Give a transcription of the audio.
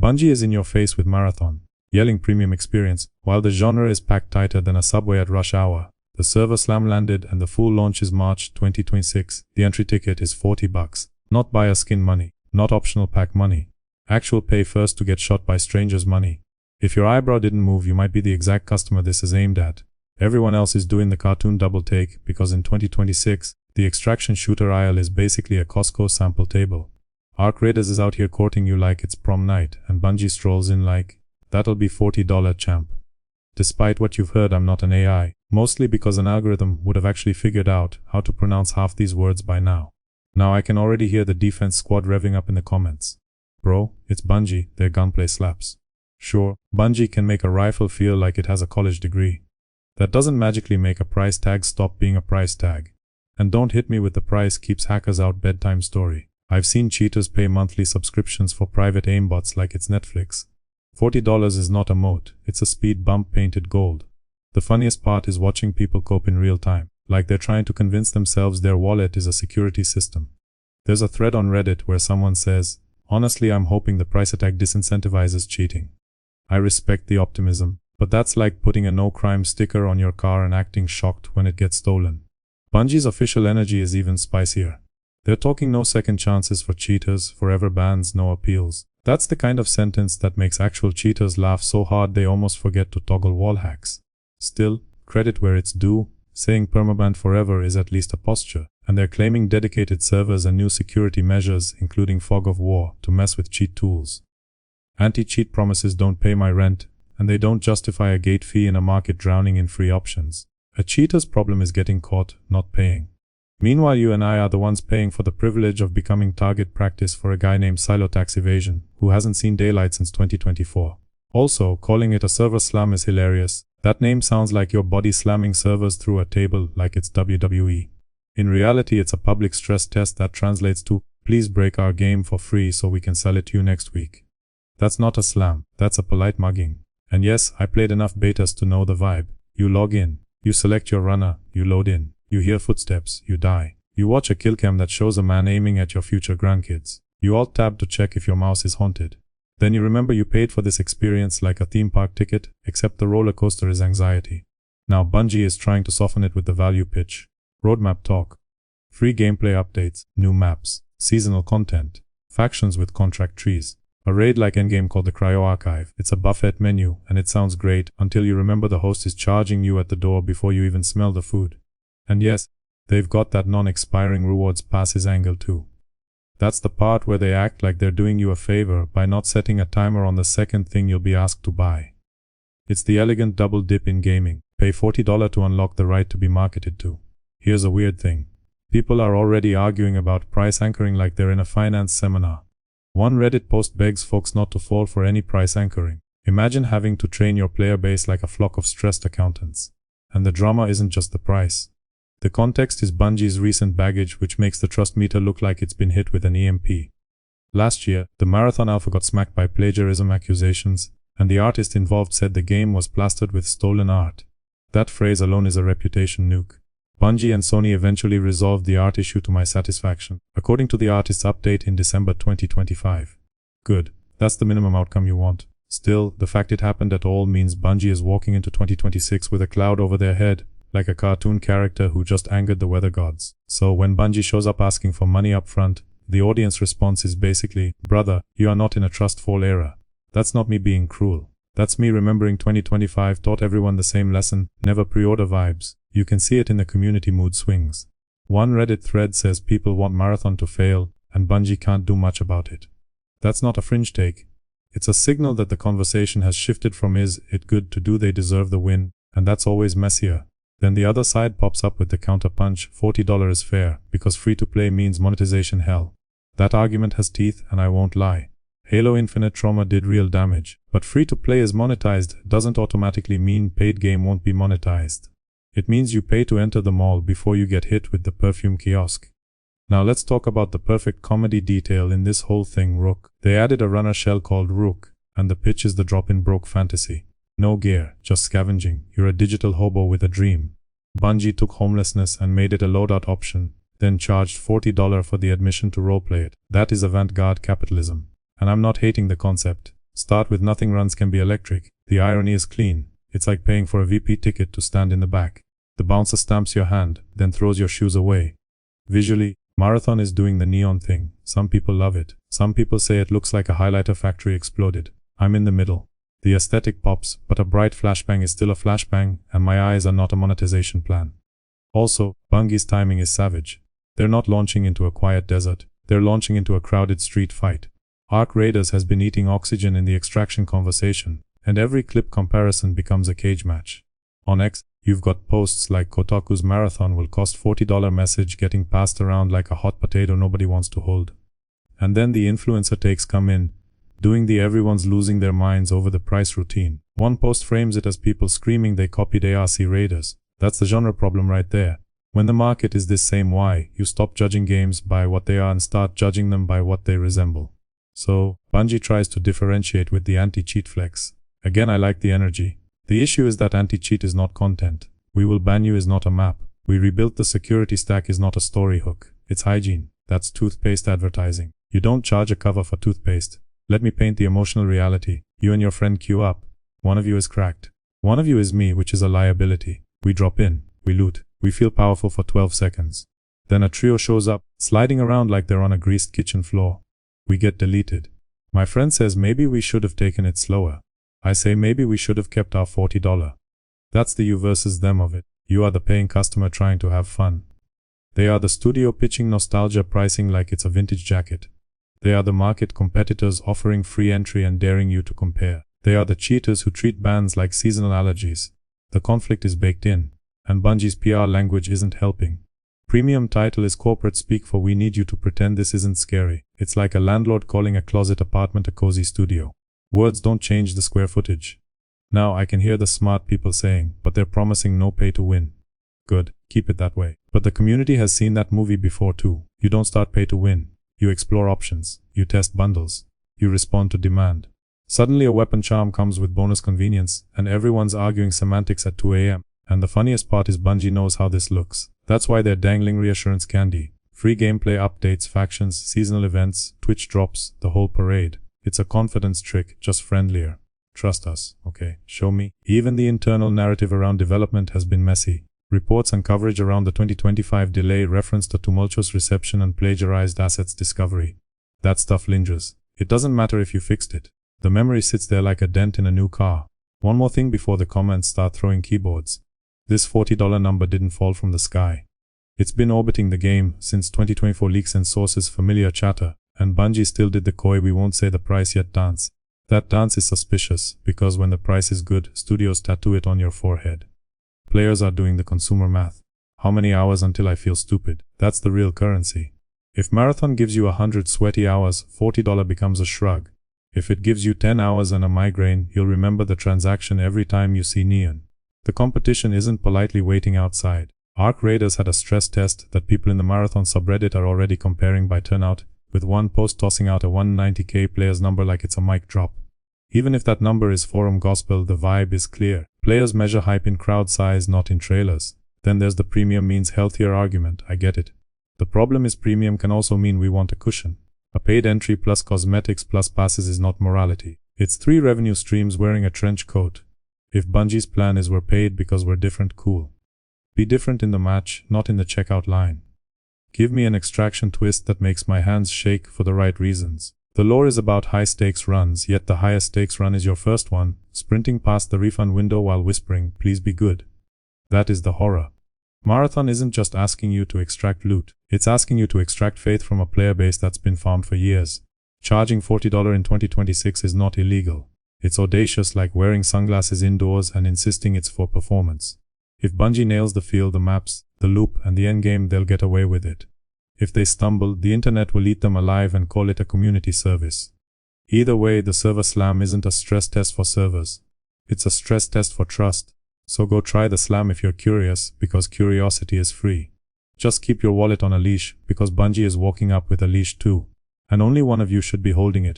Bungie is in your face with Marathon, yelling premium experience, while the genre is packed tighter than a subway at rush hour. The server slam landed and the full launch is March 2026. The entry ticket is $40. Not buy a skin money, not optional pack money. Actual pay first to get shot by strangers money. If your eyebrow didn't move, you might be the exact customer this is aimed at. Everyone else is doing the cartoon double take because in 2026, the extraction shooter aisle is basically a Costco sample table. Arc Raiders is out here courting you like it's prom night, and Bungie strolls in like, that'll be $40 champ. Despite what you've heard, I'm not an AI, mostly because an algorithm would have actually figured out how to pronounce half these words by now. Now I can already hear the defense squad revving up in the comments. Bro, it's Bungie, their gunplay slaps. Sure, Bungie can make a rifle feel like it has a college degree. That doesn't magically make a price tag stop being a price tag. And don't hit me with the price keeps hackers out bedtime story. I've seen cheaters pay monthly subscriptions for private aimbots like it's Netflix. $40 is not a moat, it's a speed bump painted gold. The funniest part is watching people cope in real time, like they're trying to convince themselves their wallet is a security system. There's a thread on Reddit where someone says, honestly, I'm hoping the price attack disincentivizes cheating. I respect the optimism, but that's like putting a no crime sticker on your car and acting shocked when it gets stolen. Bungie's official energy is even spicier. They're talking no second chances for cheaters, forever bans, no appeals. That's the kind of sentence that makes actual cheaters laugh so hard they almost forget to toggle wall hacks. Still, credit where it's due, saying permaban forever is at least a posture, and they're claiming dedicated servers and new security measures, including fog of war, to mess with cheat tools. Anti-cheat promises don't pay my rent, and they don't justify a gate fee in a market drowning in free options. A cheater's problem is getting caught, not paying. Meanwhile, you and I are the ones paying for the privilege of becoming target practice for a guy named Silo Tax Evasion, who hasn't seen daylight since 2024. Also, calling it a server slam is hilarious. That name sounds like your body slamming servers through a table like it's WWE. In reality, it's a public stress test that translates to, please break our game for free so we can sell it to you next week. That's not a slam, that's a polite mugging. And yes, I played enough betas to know the vibe. You log in, you select your runner, you load in. You hear footsteps, you die. You watch a kill cam that shows a man aiming at your future grandkids. You alt-tab to check if your mouse is haunted. Then you remember you paid for this experience like a theme park ticket, except the roller coaster is anxiety. Now Bungie is trying to soften it with the value pitch. Roadmap talk. Free gameplay updates, new maps, seasonal content, factions with contract trees. A raid like endgame called the Cryo Archive. It's a buffet menu, and it sounds great until you remember the host is charging you at the door before you even smell the food. And yes, they've got that non-expiring rewards passes angle too. That's the part where they act like they're doing you a favor by not setting a timer on the second thing you'll be asked to buy. It's the elegant double dip in gaming. Pay $40 to unlock the right to be marketed to. Here's a weird thing. People are already arguing about price anchoring like they're in a finance seminar. One Reddit post begs folks not to fall for any price anchoring. Imagine having to train your player base like a flock of stressed accountants. And the drama isn't just the price. The context is Bungie's recent baggage, which makes the trust meter look like it's been hit with an EMP. Last year, the Marathon Alpha got smacked by plagiarism accusations, and the artist involved said the game was plastered with stolen art. That phrase alone is a reputation nuke. Bungie and Sony eventually resolved the art issue to my satisfaction, according to the artist's update in December 2025. Good. That's the minimum outcome you want. Still, the fact it happened at all means Bungie is walking into 2026 with a cloud over their head, like a cartoon character who just angered the weather gods. So when Bungie shows up asking for money up front, the audience response is basically, brother, you are not in a trust fall era. That's not me being cruel. That's me remembering 2025 taught everyone the same lesson, never pre-order vibes. You can see it in the community mood swings. One Reddit thread says people want Marathon to fail, and Bungie can't do much about it. That's not a fringe take. It's a signal that the conversation has shifted from is it good to do they deserve the win, and that's always messier. Then the other side pops up with the counterpunch, $40 is fair, because free-to-play means monetization hell. That argument has teeth, and I won't lie. Halo Infinite Trauma did real damage, but free-to-play is monetized doesn't automatically mean paid game won't be monetized. It means you pay to enter the mall before you get hit with the perfume kiosk. Now let's talk about the perfect comedy detail in this whole thing, Rook. They added a runner shell called Rook, and the pitch is the drop-in broke fantasy. No gear, just scavenging. You're a digital hobo with a dream. Bungie took homelessness and made it a loadout option, then charged $40 for the admission to roleplay it. That is avant-garde capitalism. And I'm not hating the concept. Start with nothing runs can be electric. The irony is clean. It's like paying for a VP ticket to stand in the back. The bouncer stamps your hand, then throws your shoes away. Visually, Marathon is doing the neon thing. Some people love it. Some people say it looks like a highlighter factory exploded. I'm in the middle. The aesthetic pops, but a bright flashbang is still a flashbang, and my eyes are not a monetization plan. Also, Bungie's timing is savage. They're not launching into a quiet desert. They're launching into a crowded street fight. Arc Raiders has been eating oxygen in the extraction conversation, and every clip comparison becomes a cage match. On X, you've got posts like Kotaku's Marathon will cost $40 message getting passed around like a hot potato nobody wants to hold. And then the influencer takes come in, doing the everyone's losing their minds over the price routine. One post frames it as people screaming they copied ARC Raiders. That's the genre problem right there. When the market is this same why, you stop judging games by what they are and start judging them by what they resemble. So, Bungie tries to differentiate with the anti-cheat flex. Again, I like the energy. The issue is that anti-cheat is not content. We will ban you is not a map. We rebuilt the security stack is not a story hook. It's hygiene. That's toothpaste advertising. You don't charge a cover for toothpaste. Let me paint the emotional reality. You and your friend queue up. One of you is cracked. One of you is me, which is a liability. We drop in. We loot. We feel powerful for 12 seconds. Then a trio shows up, sliding around like they're on a greased kitchen floor. We get deleted. My friend says maybe we should have taken it slower. I say maybe we should have kept our $40. That's the you versus them of it. You are the paying customer trying to have fun. They are the studio pitching nostalgia pricing like it's a vintage jacket. They are the market competitors offering free entry and daring you to compare. They are the cheaters who treat bans like seasonal allergies. The conflict is baked in, and Bungie's PR language isn't helping. Premium title is corporate speak for we need you to pretend this isn't scary. It's like a landlord calling a closet apartment a cozy studio. Words don't change the square footage. Now I can hear the smart people saying, but they're promising no pay to win. Good, keep it that way. But the community has seen that movie before too. You don't start pay to win. You explore options. You test bundles. You respond to demand. Suddenly a weapon charm comes with bonus convenience, and everyone's arguing semantics at 2 a.m. And the funniest part is Bungie knows how this looks. That's why they're dangling reassurance candy. Free gameplay updates, factions, seasonal events, Twitch drops, the whole parade. It's a confidence trick, just friendlier. Trust us, okay? Show me. Even the internal narrative around development has been messy. Reports and coverage around the 2025 delay referenced a tumultuous reception and plagiarized assets discovery. That stuff lingers. It doesn't matter if you fixed it. The memory sits there like a dent in a new car. One more thing before the comments start throwing keyboards. This $40 number didn't fall from the sky. It's been orbiting the game since 2024 leaks and sources familiar chatter, and Bungie still did the coy we won't say the price yet dance. That dance is suspicious, because when the price is good, studios tattoo it on your forehead. Players are doing the consumer math. How many hours until I feel stupid? That's the real currency. If Marathon gives you 100 sweaty hours, $40 becomes a shrug. If it gives you 10 hours and a migraine, you'll remember the transaction every time you see neon. The competition isn't politely waiting outside. Arc Raiders had a stress test that people in the Marathon subreddit are already comparing by turnout, with one post tossing out a 190k players number like it's a mic drop. Even if that number is forum gospel, the vibe is clear. Players measure hype in crowd size, not in trailers. Then there's the premium means healthier argument, I get it. The problem is premium can also mean we want a cushion. A paid entry plus cosmetics plus passes is not morality. It's 3 revenue streams wearing a trench coat. If Bungie's plan is we're paid because we're different, cool. Be different in the match, not in the checkout line. Give me an extraction twist that makes my hands shake for the right reasons. The lore is about high-stakes runs, yet the highest stakes run is your first one, sprinting past the refund window while whispering, please be good. That is the horror. Marathon isn't just asking you to extract loot, it's asking you to extract faith from a player base that's been farmed for years. Charging $40 in 2026 is not illegal. It's audacious, like wearing sunglasses indoors and insisting it's for performance. If Bungie nails the feel, the maps, the loop, and the endgame, they'll get away with it. If they stumble, the internet will eat them alive and call it a community service. Either way, the server slam isn't a stress test for servers. It's a stress test for trust. So go try the slam if you're curious, because curiosity is free. Just keep your wallet on a leash, because Bungie is walking up with a leash too. And only one of you should be holding it.